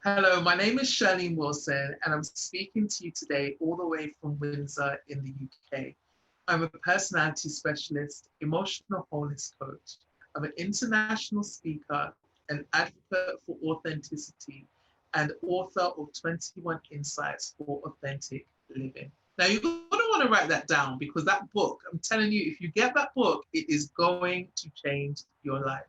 Hello, my name is Cherlene Wilson, and I'm speaking to you today all the way from Windsor in the UK. I'm a personality specialist, emotional wholeness coach. I'm an international speaker, an advocate for authenticity, and author of 21 Insights for Authentic Living. Now, you're going to want to write that down because that book, I'm telling you, if you get that book, it is going to change your life.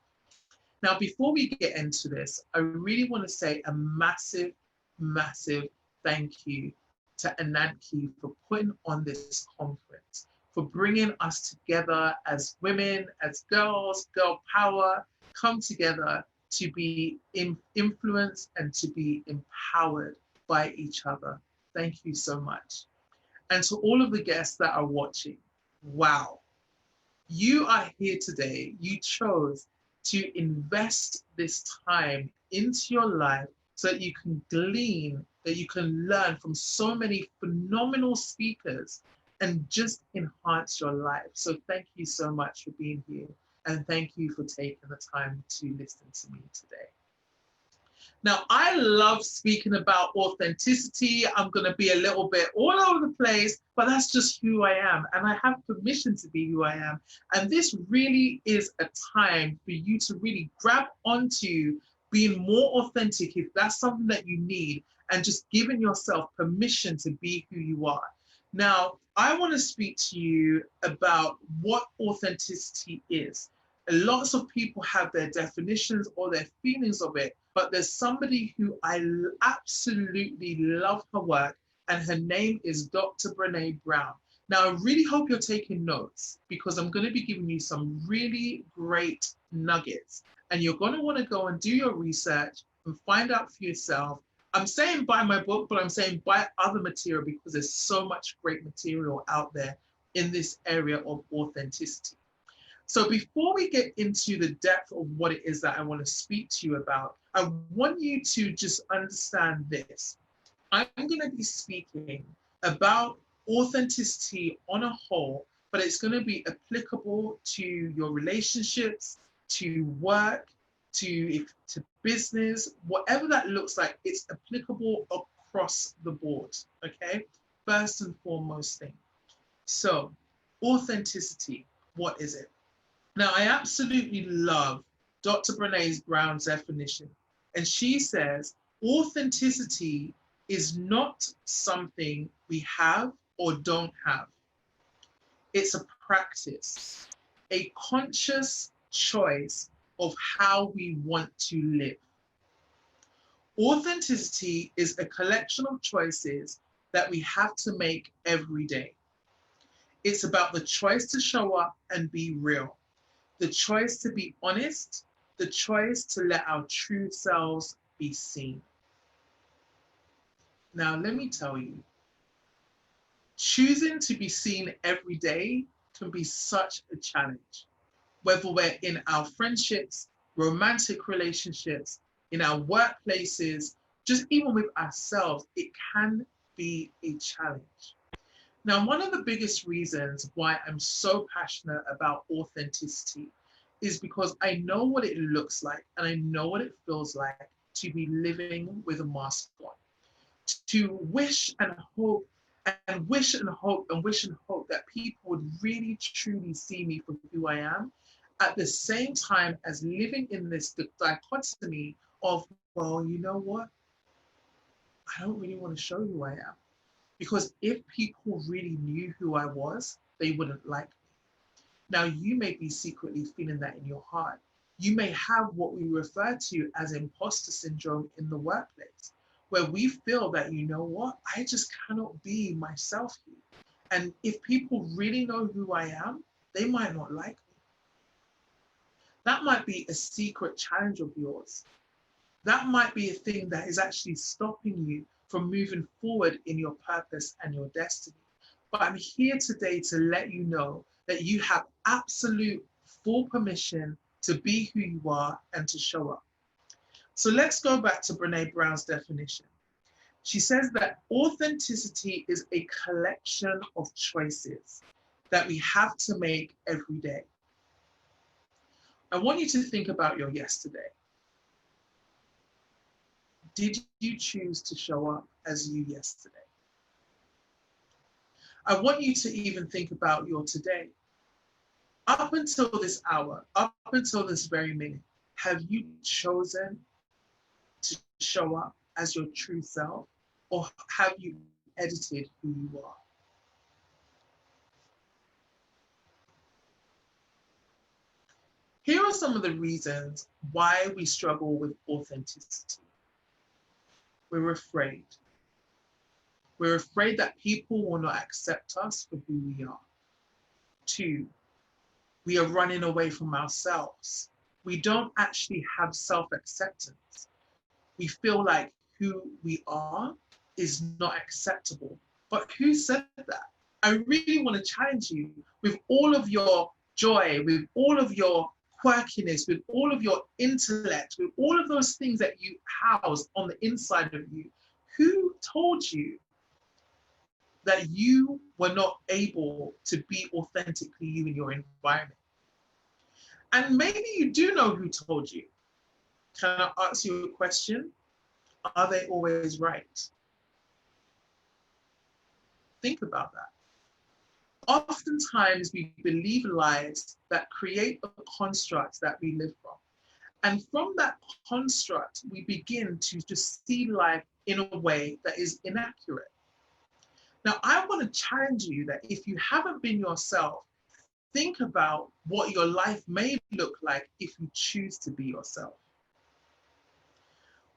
Now, before we get into this, I really want to say a massive, massive thank you to Ananke for putting on this conference, for bringing us together as women, as girls, girl power, come together to be influenced and to be empowered by each other. Thank you so much. And to all of the guests that are watching, wow, you are here today. You chose to invest this time into your life so that you can glean, that you can learn from so many phenomenal speakers and just enhance your life. So thank you so much for being here. And thank you for taking the time to listen to me today. Now, I love speaking about authenticity. I'm going to be a little bit all over the place, but that's just who I am. And I have permission to be who I am. And this really is a time for you to really grab onto being more authentic if that's something that you need, and just giving yourself permission to be who you are. Now, I want to speak to you about what authenticity is. Lots of people have their definitions or their feelings of it, but there's somebody who I absolutely love her work, and her name is Dr. Brené Brown. Now, I really hope you're taking notes because I'm going to be giving you some really great nuggets, and you're going to want to go and do your research and find out for yourself. I'm saying buy my book, but I'm saying buy other material because there's so much great material out there in this area of authenticity. So before we get into the depth of what it is that I want to speak to you about, I want you to just understand this. I'm going to be speaking about authenticity on a whole, but it's going to be applicable to your relationships, to work, to business, whatever that looks like, it's applicable across the board, okay? First and foremost thing. So, authenticity, what is it? Now, I absolutely love Dr. Brené Brown's definition. And she says authenticity is not something we have or don't have. It's a practice, a conscious choice of how we want to live. Authenticity is a collection of choices that we have to make every day. It's about the choice to show up and be real, the choice to be honest, the choice to let our true selves be seen. Now, let me tell you, choosing to be seen every day can be such a challenge, whether we're in our friendships, romantic relationships, in our workplaces, just even with ourselves, it can be a challenge. Now, one of the biggest reasons why I'm so passionate about authenticity is because I know what it looks like and I know what it feels like to be living with a mask on, to wish and hope and wish and hope and wish and hope that people would really truly see me for who I am, at the same time as living in this dichotomy of, well, you know what? I don't really want to show who I am. Because if people really knew who I was, they wouldn't like me. Now, you may be secretly feeling that in your heart. You may have what we refer to as imposter syndrome in the workplace, where we feel that, you know what, I just cannot be myself here. And if people really know who I am, they might not like me. That might be a secret challenge of yours. That might be a thing that is actually stopping you from moving forward in your purpose and your destiny. But I'm here today to let you know that you have absolute full permission to be who you are and to show up. So let's go back to Brené Brown's definition. She says that authenticity is a collection of choices that we have to make every day. I want you to think about your yesterday. Did you choose to show up as you yesterday? I want you to even think about your today. Up until this hour, up until this very minute, have you chosen to show up as your true self, or have you edited who you are? Here are some of the reasons why we struggle with authenticity. We're afraid. We're afraid that people will not accept us for who we are. 2, we are running away from ourselves. We don't actually have self-acceptance. We feel like who we are is not acceptable. But who said that? I really want to challenge you with all of your joy, with all of your quirkiness, with all of your intellect, with all of those things that you house on the inside of you. Who told you that you were not able to be authentically you in your environment? And maybe you do know who told you. Can I ask you a question? Are they always right? Think about that. Oftentimes we believe lies that create a construct that we live from. And from that construct, we begin to just see life in a way that is inaccurate. Now, I want to challenge you that if you haven't been yourself, think about what your life may look like if you choose to be yourself.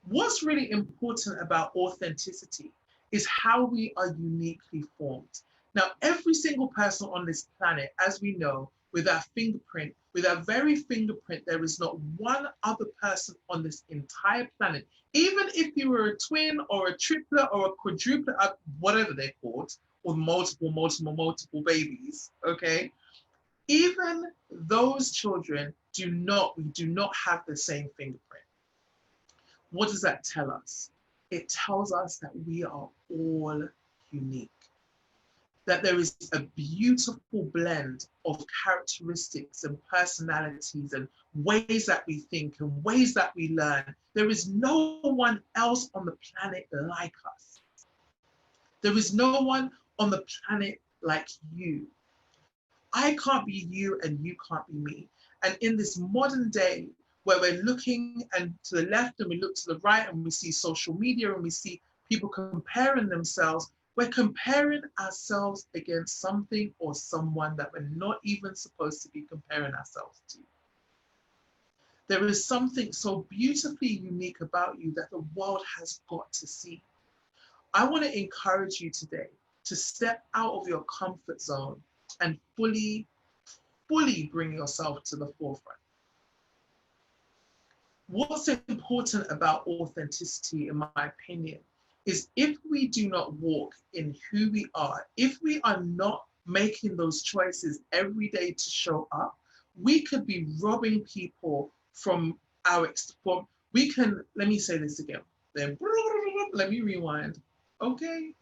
What's really important about authenticity is how we are uniquely formed. Now, every single person on this planet, as we know, with our fingerprint, with our very fingerprint, there is not one other person on this entire planet, even if you were a twin or a triplet or a quadruplet, whatever they're called, or multiple babies, okay? Even those children we do not have the same fingerprint. What does that tell us? It tells us that we are all unique, that there is a beautiful blend of characteristics and personalities and ways that we think and ways that we learn. There is no one else on the planet like us. There is no one on the planet like you. I can't be you and you can't be me. And in this modern day, where we're looking and to the left and we look to the right and we see social media and we see people comparing themselves, we're comparing ourselves against something or someone that we're not even supposed to be comparing ourselves to. There is something so beautifully unique about you that the world has got to see. I want to encourage you today to step out of your comfort zone and fully bring yourself to the forefront. What's important about authenticity, in my opinion, is if we do not walk in who we are, if we are not making those choices every day to show up, we could be robbing people from let me say this again, then let me rewind, okay?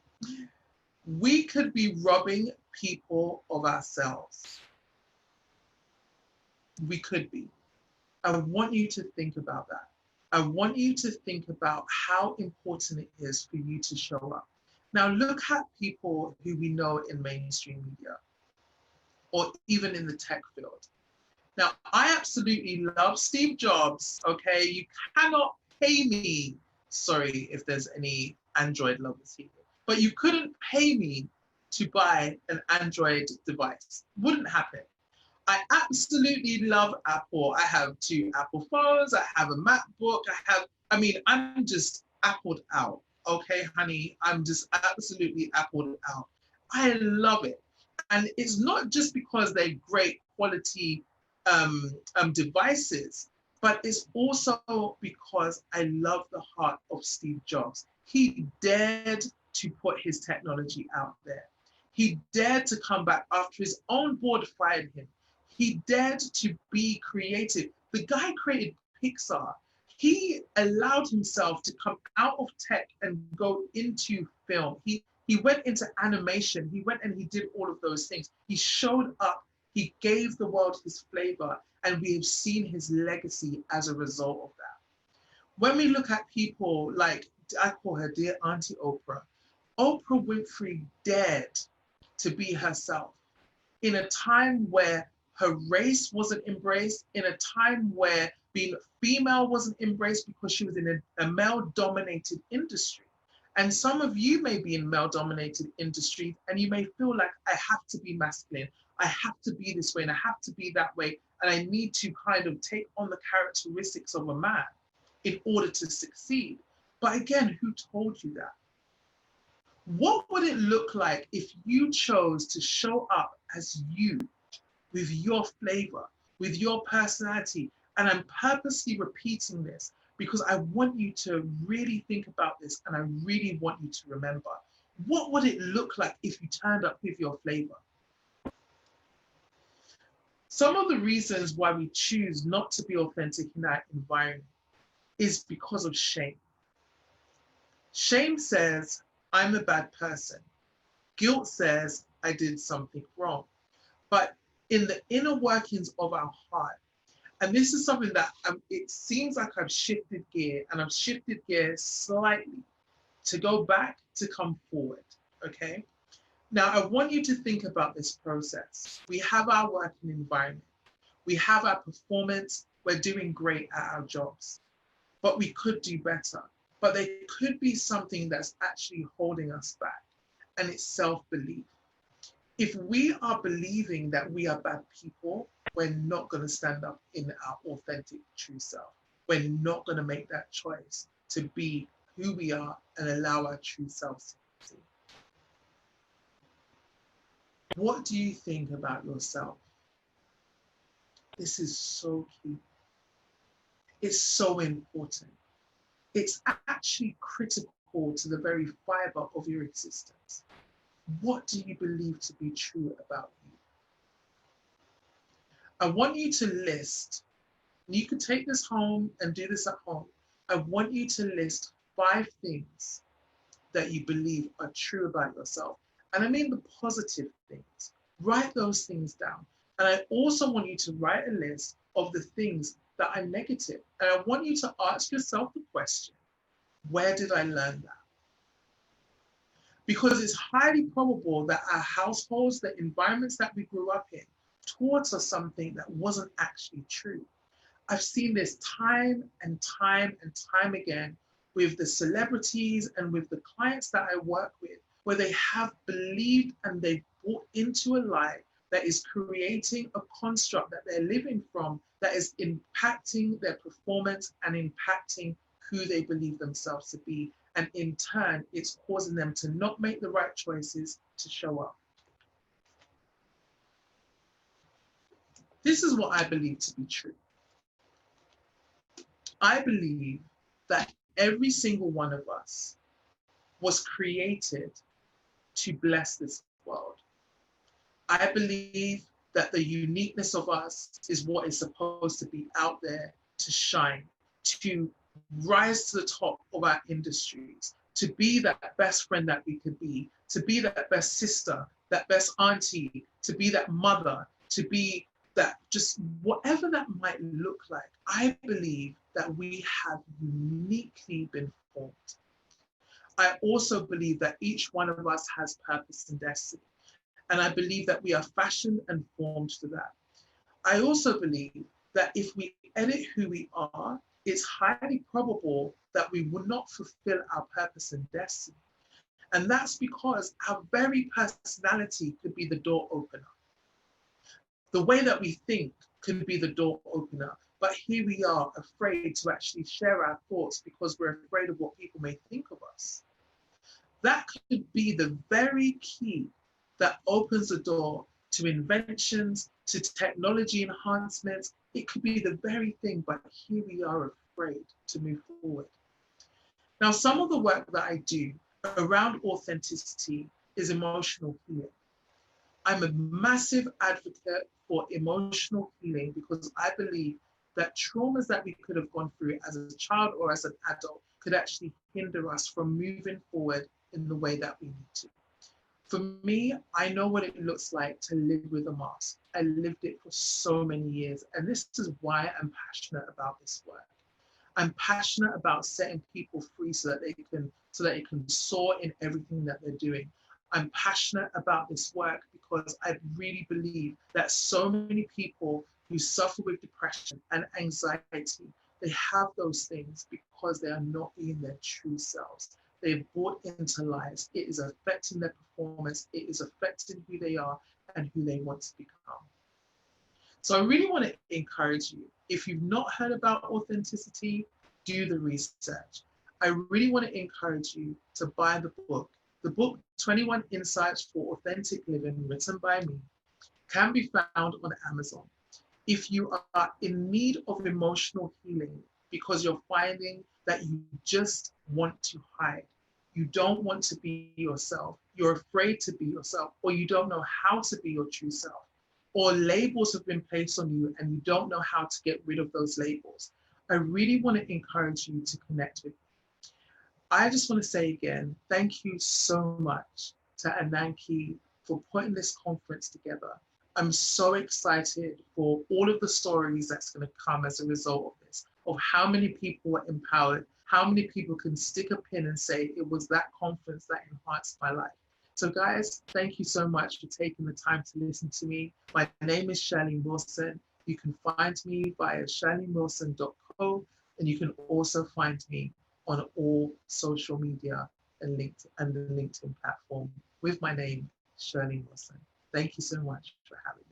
We could be robbing people of ourselves. We could be. I want you to think about that. I want you to think about how important it is for you to show up. Now, look at people who we know in mainstream media or even in the tech field. Now, I absolutely love Steve Jobs, okay? You cannot pay me, sorry if there's any Android lovers here, but you couldn't pay me to buy an Android device. Wouldn't happen. I absolutely love Apple. I have 2 Apple phones. I have a MacBook. I'm just Appled out. Okay, honey, I'm just absolutely Appled out. I love it. And it's not just because they're great quality devices, but it's also because I love the heart of Steve Jobs. He dared to put his technology out there. He dared to come back after his own board fired him. He dared to be creative. The guy created Pixar. He allowed himself to come out of tech and go into film. He went into animation. He went and he did all of those things. He showed up. He gave the world his flavor, and we have seen his legacy as a result of that. When we look at people like, I call her dear Auntie Oprah, Oprah Winfrey dared to be herself in a time where her race wasn't embraced, in a time where being female wasn't embraced because she was in a male-dominated industry. And some of you may be in male-dominated industries and you may feel like, I have to be masculine, I have to be this way, and I have to be that way, and I need to kind of take on the characteristics of a man in order to succeed. But again, who told you that? What would it look like if you chose to show up as you, with your flavor, with your personality? And I'm purposely repeating this because I want you to really think about this and I really want you to remember. What would it look like if you turned up with your flavor? Some of the reasons why we choose not to be authentic in our environment is because of shame. Shame says, I'm a bad person. Guilt says, I did something wrong. But in the inner workings of our heart, and this is something that it seems like I've shifted gear, and I've shifted gear slightly to go back to come forward, okay? Now, I want you to think about this process. We have our working environment. We have our performance. We're doing great at our jobs, but we could do better. But there could be something that's actually holding us back, and it's self-belief. If we are believing that we are bad people, we're not going to stand up in our authentic, true self. We're not going to make that choice to be who we are and allow our true selves to see. What do you think about yourself? This is so key. It's so important. It's actually critical to the very fiber of your existence. What do you believe to be true about you? I want you to list, and you can take this home and do this at home. I want you to list 5 things that you believe are true about yourself. And I mean the positive things. Write those things down. And I also want you to write a list of the things that are negative. And I want you to ask yourself the question, where did I learn that? Because it's highly probable that our households, the environments that we grew up in, taught us something that wasn't actually true. I've seen this time and time and time again with the celebrities and with the clients that I work with, where they have believed and they've bought into a lie that is creating a construct that they're living from that is impacting their performance and impacting who they believe themselves to be. And in turn, it's causing them to not make the right choices to show up. This is what I believe to be true. I believe that every single one of us was created to bless this world. I believe that the uniqueness of us is what is supposed to be out there to shine, to rise to the top of our industries, to be that best friend that we could be, to be that best sister, that best auntie, to be that mother, to be that just whatever that might look like. I believe that we have uniquely been formed. I also believe that each one of us has purpose and destiny. And I believe that we are fashioned and formed for that. I also believe that if we edit who we are, it's highly probable that we will not fulfill our purpose and destiny. And that's because our very personality could be the door opener. The way that we think could be the door opener. But here we are afraid to actually share our thoughts because we're afraid of what people may think of us. That could be the very key that opens the door to inventions, to technology enhancements. It could be the very thing, but here we are afraid to move forward. Now, some of the work that I do around authenticity is emotional healing. I'm a massive advocate for emotional healing because I believe that traumas that we could have gone through as a child or as an adult could actually hinder us from moving forward in the way that we need to. For me, I know what it looks like to live with a mask. I lived it for so many years, and this is why I'm passionate about this work. I'm passionate about setting people free so that they can soar in everything that they're doing. I'm passionate about this work because I really believe that so many people who suffer with depression and anxiety, they have those things because they are not being their true selves. They've bought into lies. It is affecting their performance. It is affecting who they are and who they want to become. So I really want to encourage you. If you've not heard about authenticity, do the research. I really want to encourage you to buy the book. The book, 21 Insights for Authentic Living, written by me, can be found on Amazon. If you are in need of emotional healing because you're finding that you just want to hide, you don't want to be yourself, you're afraid to be yourself, or you don't know how to be your true self, or labels have been placed on you and you don't know how to get rid of those labels, I really want to encourage you to connect with me. I just want to say again, thank you so much to Ananke for putting this conference together. I'm so excited for all of the stories that's going to come as a result of this, of how many people were empowered, how many people can stick a pin and say, it was that conference that enhanced my life. So guys, thank you so much for taking the time to listen to me. My name is Cherlene Wilson. You can find me via cherlenewilson.co, and you can also find me on all social media and the LinkedIn platform with my name, Cherlene Wilson. Thank you so much for having me.